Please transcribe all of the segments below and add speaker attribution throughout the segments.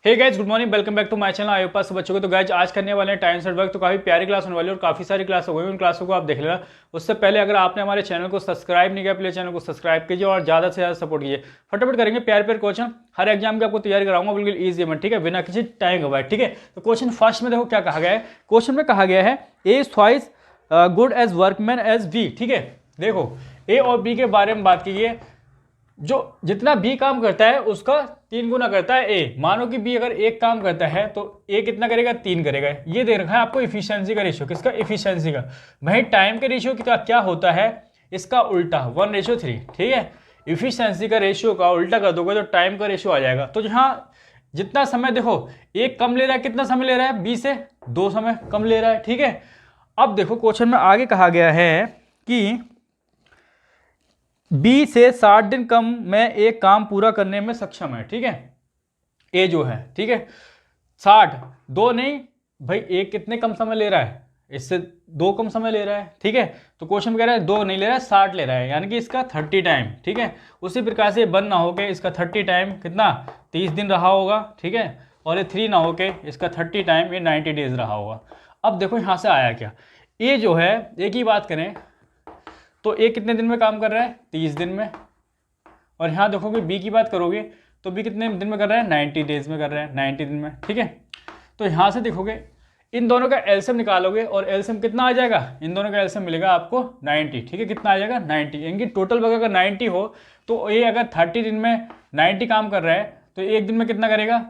Speaker 1: Hey guys, good morning, welcome back to my channel आयोपा सब बच्चों को। तो गाइज आज करने वाले हैं टाइम्स एट वर्क। तो काफी प्यारी क्लास होने वाली है और काफी सारी क्लास हो गई, उन क्लासों को आप देख लेना। उससे पहले अगर आपने हमारे चैनल को सब्सक्राइब नहीं किया, प्लीज चैनल को सब्सक्राइब कीजिए और ज्यादा से ज्यादा सपोर्ट कीजिए। फटाफट करेंगे प्यार प्यार क्वेश्चन, हर एग्जाम की आपको तैयारी कराऊंगा बिल्कुल ईजी में, ठीक है, बिना किसी टाइम गवाए, ठीक है। तो क्वेश्चन फर्स्ट में देखो क्या कहा गया है। क्वेश्चन में कहा गया है A is twice good as workman as B, ठीक है। देखो ए और बी के बारे में बात कीजिए, जो जितना बी काम करता है उसका 3 गुना करता है ए। मानो कि बी अगर एक काम करता है तो ए कितना करेगा, 3 करेगा। ये दे रखा है आपको इफिशियंसी का रेशियो, किसका, इफिशियंसी का। वही टाइम के रेशियो का क्या होता है, इसका उल्टा 1:3, ठीक है। इफिशियंसी का रेशियो का उल्टा कर दोगे तो टाइम का रेशियो आ जाएगा। तो यहाँ जितना समय देखो एक कम ले रहा है, कितना समय ले रहा है, बी से 2 समय कम ले रहा है, ठीक है। अब देखो क्वेश्चन में आगे कहा गया है कि बी से 60 दिन कम में एक काम पूरा करने में सक्षम है, ठीक है। ए जो है, ठीक है, 60, 2 नहीं भाई, एक कितने कम समय ले रहा है, इससे 2 कम समय ले रहा है, ठीक है। तो क्वेश्चन कह रहा है 2 नहीं ले रहा है, 60 ले रहा है, यानी कि इसका 30 टाइम, ठीक है। उसी प्रकार से बंद ना होके इसका 30 टाइम कितना 30 दिन रहा होगा, ठीक है। और ये 3 ना होके इसका 30 टाइम ये 90 डेज रहा होगा। अब देखो यहाँ से आया क्या, ये जो है एक ही बात करें तो ए कितने दिन में काम कर रहा है, 30 दिन में। और यहाँ देखोगे बी की बात करोगे तो बी कितने दिन में कर रहा है, 90 डेज में कर रहा है, 90 दिन में, ठीक है। तो यहाँ से देखोगे इन दोनों का एलसीएम निकालोगे और एलसीएम कितना आ जाएगा, इन दोनों का एलसीएम मिलेगा आपको 90, ठीक है। कितना आ जाएगा, 90, यानी टोटल वर्क अगर 90 हो तो ये अगर 30 दिन में 90 काम कर रहा है तो एक दिन में कितना करेगा,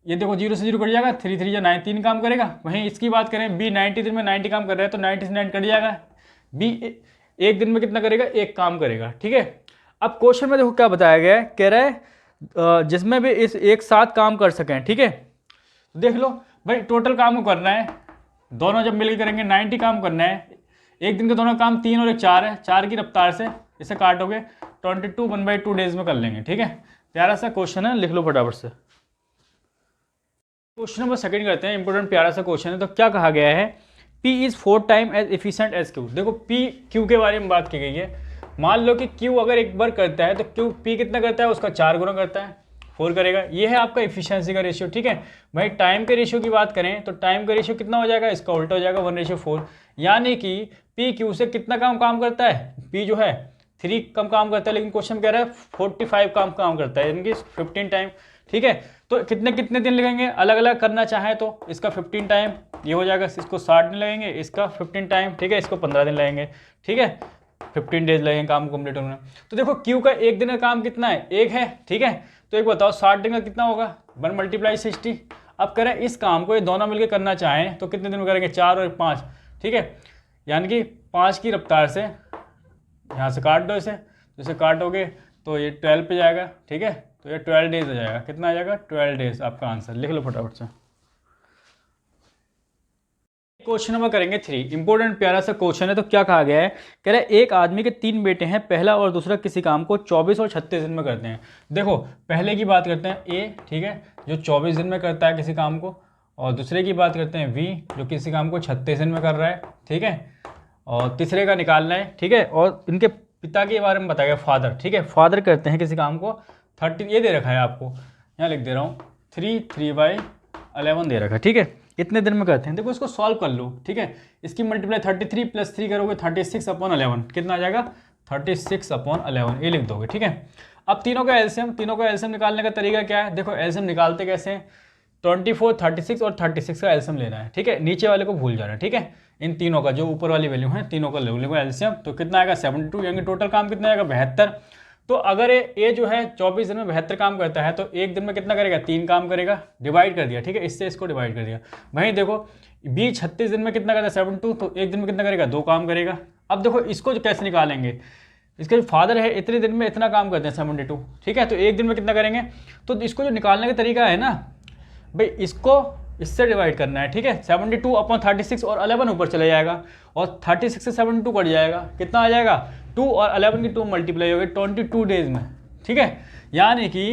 Speaker 1: ये देखो 0 से 0 कट जाएगा, 3 3 या 9, 3 काम करेगा। वहीं इसकी बात करें बी 90 दिन में 90 काम कर रहा है तो 90 से 9 कट जाएगा, बी एक दिन में कितना करेगा, एक काम करेगा, ठीक है। अब क्वेश्चन में देखो क्या बताया गया है, कह रहा है जिसमें भी इस एक साथ काम कर सकें, ठीक है। तो देख लो भाई टोटल काम को करना है, दोनों जब मिलकर करेंगे 90 काम करना है। एक दिन के दोनों काम 3 और 1 4 है, 4 की रफ्तार से इसे काटोगे 22 1/2 डेज में कर लेंगे, ठीक है। प्यारा सा क्वेश्चन है, लिख लो फटाफट से। क्वेश्चन नंबर सेकंड करते हैं, इंपोर्टेंट प्यारा सा क्वेश्चन है। तो क्या कहा गया है, P is 4 time as efficient as Q। देखो P Q के बारे में बात की गई है। मान लो कि Q अगर एक बार करता है तो Q P कितना करता है, उसका 4 गुना करता है, 4 करेगा। ये है आपका इफिशियंसी का रेशियो, ठीक है। भाई टाइम के रेशियो की बात करें तो टाइम का रेशियो कितना हो जाएगा, इसका उल्टा हो जाएगा, 1:4। यानी कि P Q से कितना काम करता है, P जो है 3 कम काम करता है, लेकिन क्वेश्चन कह रहा है 45 काम करता है, यानी कि 15 टाइम, ठीक है। तो कितने कितने दिन लगेंगे, अलग अलग करना चाहे तो इसका 15 टाइम ये हो जाएगा, इसको 60 दिन लगेंगे, इसका 15 टाइम, ठीक है, इसको 15 दिन लगेंगे, ठीक है। 15 डेज लगेंगे काम कंप्लीट होने। तो देखो क्यू का एक दिन का काम कितना है, 1 है, ठीक है। तो एक बताओ 60 दिन का कितना होगा, 1 × 60। अब करें इस काम को ये दोनों मिलकर करना चाहें तो कितने दिन में करेंगे, 4 और 5, ठीक है। यानी कि 5 की रफ्तार से यहाँ से काट दो इसे, तो इसे काटोगे तो ये 12 पे जाएगा, ठीक है। तो ये 12 डेज हो जाएगा, कितना आ जाएगा, 12 डेज आपका आंसर, लिख लो फटाफट से। क्वेश्चन नंबर करेंगे 3, इंपॉर्टेंट प्यारा सा क्वेश्चन है। तो क्या कहा गया है, कह रहा है एक आदमी के 3 बेटे हैं, पहला और दूसरा किसी काम को 24 और 36 दिन में करते हैं। देखो पहले की बात करते हैं ए, ठीक है, जो 24 दिन में करता है किसी काम को, और दूसरे की बात करते हैं वी, जो किसी काम को 36 दिन में कर रहा है, ठीक है। और तीसरे का निकालना है, ठीक है। और इनके पिता के बारे में बताया गया, फादर, ठीक है, फादर करते हैं किसी काम को 30, ये दे रखा है आपको, यहाँ लिख दे रहा हूँ 3/11 दे रखा है, ठीक है। इतने दिन में करते हैं। देखो इसको सॉल्व कर लो, ठीक है। इसकी मल्टीप्लाई 33 + 3 करोगे 36/11, कितना आ जाएगा, 36/11, ये लिख दोगे, ठीक है। अब तीनों का एलसीएम निकालने का तरीका क्या है, देखो एलसीएम निकालते कैसे हैं, 24, 36 और 36 का एलसीएम लेना है, ठीक है। नीचे वाले को भूल जाना है, ठीक है। इन तीनों का जो ऊपर वाली वैल्यू है तीनों का ले लो एलसीएम, तो कितना आएगा 72, यानी टोटल काम कितना आएगा 72। तो अगर ये जो है 24 दिन में 72 काम करता है तो एक दिन में कितना करेगा, 3 काम करेगा, डिवाइड कर दिया, ठीक है, इससे इसको डिवाइड कर दिया। वहीं देखो बी 36 दिन में कितना करता है, 72, तो एक दिन में कितना करेगा, 2 काम करेगा। अब देखो इसको जो कैसे निकालेंगे, इसके जो फादर है इतने दिन में इतना काम करते हैं 72, ठीक है, तो एक दिन में कितना करेंगे। तो इसको जो निकालने का तरीका है ना भाई, इसको इससे डिवाइड करना है, ठीक है। 72/36 और 11 ऊपर चले जाएगा और 36 से 72 कट जाएगा, कितना आ जाएगा 2, और 11 की 2 मल्टीप्लाई हो गई 22 डेज में, ठीक है। यानी कि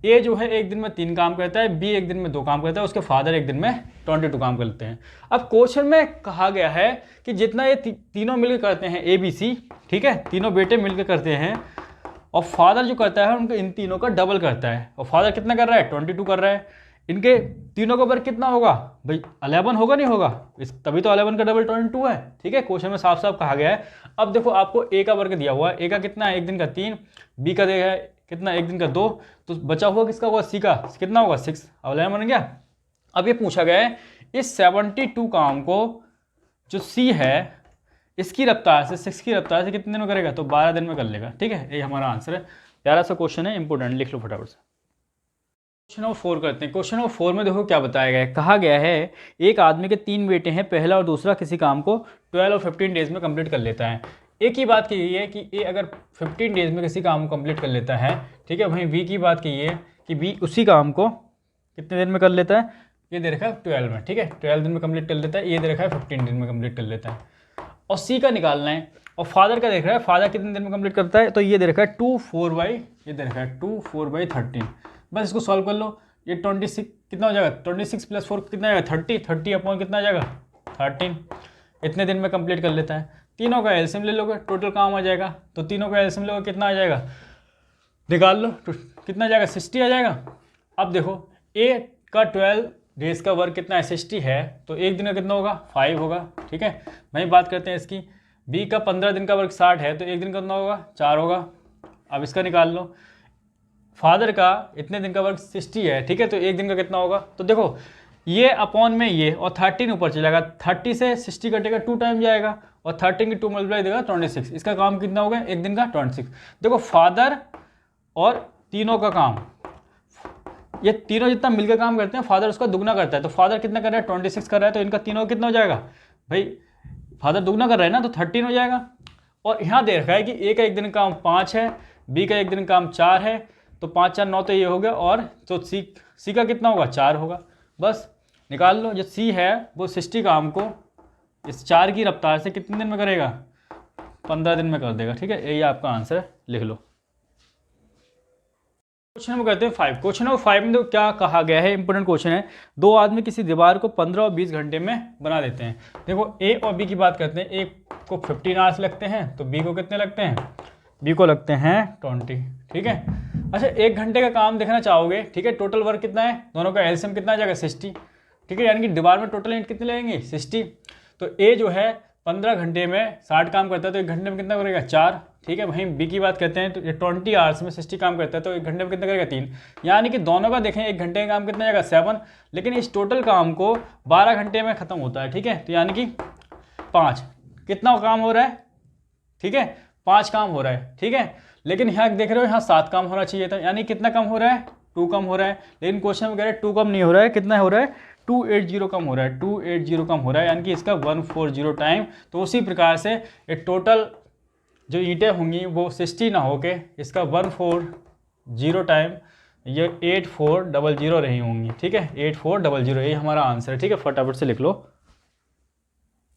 Speaker 1: ए जो है एक दिन में 3 काम करता है, बी एक दिन में 2 काम करता है, उसके फादर एक दिन में 22 काम करते हैं। अब क्वेश्चन में कहा गया है कि जितना ये तीनों मिलकर करते हैं ABC, ठीक है, तीनों बेटे मिलकर करते हैं, और फादर जो करता है उनको इन तीनों का डबल करता है। और फादर कितना कर रहा है, 22 कर रहा है। इनके तीनों का वर्ग कितना होगा भाई 11 होगा नहीं होगा, इस तभी तो 11 का डबल 22 है। ठीक है, क्वेश्चन में साफ साफ कहा गया है। अब देखो आपको ए का वर्ग दिया हुआ है, ए का कितना है 1 दिन का 3, बी का दिया है कितना 1 दिन का 2, तो बचा हुआ किसका होगा सी का, कितना होगा 6, अब 11 बन गया। अब ये पूछा गया है इस 72 काम को जो सी है इसकी रफ्तार से 6 की रफ्तार से कितने दिन में करेगा, तो 12 दिन में कर लेगा। ठीक है, ये हमारा आंसर है। प्यारा सा क्वेश्चन है, इंपोर्टेंट, लिख लो फटाफट से। क्वेश्चन नंबर 4 करते हैं। क्वेश्चन नंबर 4 में देखो क्या बताया गया है, कहा गया है एक आदमी के 3 बेटे हैं, पहला और दूसरा किसी काम को 12 और 15 डेज में कंप्लीट कर लेता है। एक ही बात की गई है कि ए अगर 15 डेज में किसी काम को कंप्लीट कर लेता है, ठीक है, वहीं बी की बात की है कि बी उसी काम को कितने दिन में कर लेता है, ये दे रखा है 12 में। ठीक है, 12 दिन में कंप्लीट कर लेता है, ये दे रखा है 15 दिन में कंप्लीट कर लेता है। और सी का निकालना है, और फादर का देख रहा है फादर कितने दिन में कंप्लीट करता है, तो ये दे रखा है 2 बस इसको सॉल्व कर लो। ये 26 कितना हो जाएगा, 26 + 4 कितना आएगा 30 अपॉन कितना आ जाएगा 13, इतने दिन में कंप्लीट कर लेता है। तीनों का एलसीएम ले लोगे, टोटल काम आ जाएगा, तो तीनों का एलसीएम लोगे कितना आ जाएगा, निकाल लो, कितना आ जाएगा 60 आ जाएगा। अब देखो ए का 12 डेज का वर्क कितना है 60 है, तो एक दिन का कितना होगा 5 होगा। ठीक है, वहीं बात करते हैं इसकी, बी का 15 दिन का वर्क 60 है, तो एक दिन का कितना होगा 4 होगा। अब इसका निकाल लो, फादर का इतने दिन का वर्क 60 है, ठीक है, तो एक दिन का कितना होगा, तो देखो ये अपॉन में ये और 13 ऊपर चलेगा, 30 से 60 कटेगा 2 टाइम जाएगा, और 13 की 2 मल्टीप्लाई देगा 26, इसका काम कितना होगा एक दिन का 26। देखो फादर और तीनों का काम, ये तीनों जितना मिलकर काम करते हैं फादर उसका दुगना करता है, तो फादर कितना कर रहा है 26 कर रहा है, तो इनका तीनों कितना हो जाएगा भाई, फादर दुगना कर रहा है ना, तो 13 हो जाएगा। और यहाँ दे रखा है कि ए का एक दिन का काम 5 है, बी का एक दिन का काम 4 है, तो 5 4 9 तो ये हो गया, और तो सी का कितना होगा 4 होगा। बस निकाल लो, जो सी है वो 60 काम को इस 4 की रफ्तार से कितने दिन में करेगा, 15 दिन में कर देगा। ठीक है, यही आपका आंसर है, लिख लो। क्वेश्चन नंबर करते हैं 5। क्वेश्चन नंबर 5 में तो क्या कहा गया है, इंपोर्टेंट क्वेश्चन है। 2 आदमी किसी दीवार को 15 और 20 घंटे में बना देते हैं। देखो ए और बी की बात करते हैं, ए को 15 आवर्स लगते हैं, तो बी को कितने लगते हैं, बी को लगते हैं 20। ठीक है, अच्छा 1 घंटे का काम देखना चाहोगे, ठीक है, टोटल वर्क कितना है, दोनों का एलसीएम कितना आ जाएगा 60। ठीक है, यानी कि दीवार में टोटल ईंट कितने लगेंगे 60। तो ए जो है 15 घंटे में 60 काम करता है, तो 1 घंटे में कितना करेगा 4। ठीक है, वहीं बी की बात करते हैं, तो ये 20 आवर्स में 60 काम करता है, तो 1 घंटे में कितना करेगा 3। यानी कि दोनों का देखें 1 घंटे का काम कितना जाएगा 7, लेकिन इस टोटल काम को 12 घंटे में ख़त्म होता है। ठीक है, तो यानी कि 5 कितना काम हो रहा है, ठीक है 5 काम हो रहा है। ठीक है, लेकिन यहाँ देख रहे हो यहाँ 7 काम होना चाहिए था, यानी कितना कम हो रहा है 2 कम हो रहा है, लेकिन क्वेश्चन में कह रहे हैं 2 कम नहीं हो रहा है, कितना हो रहा है 280 कम हो रहा है, 280 कम हो रहा है, यानी कि इसका 140 टाइम। तो उसी प्रकार से ये टोटल जो ईंटें होंगी वो 60 ना होके इसका 140 टाइम ये 8400 रही होंगी। ठीक है, 8400, ये हमारा आंसर है। ठीक है, फटाफट से लिख लो।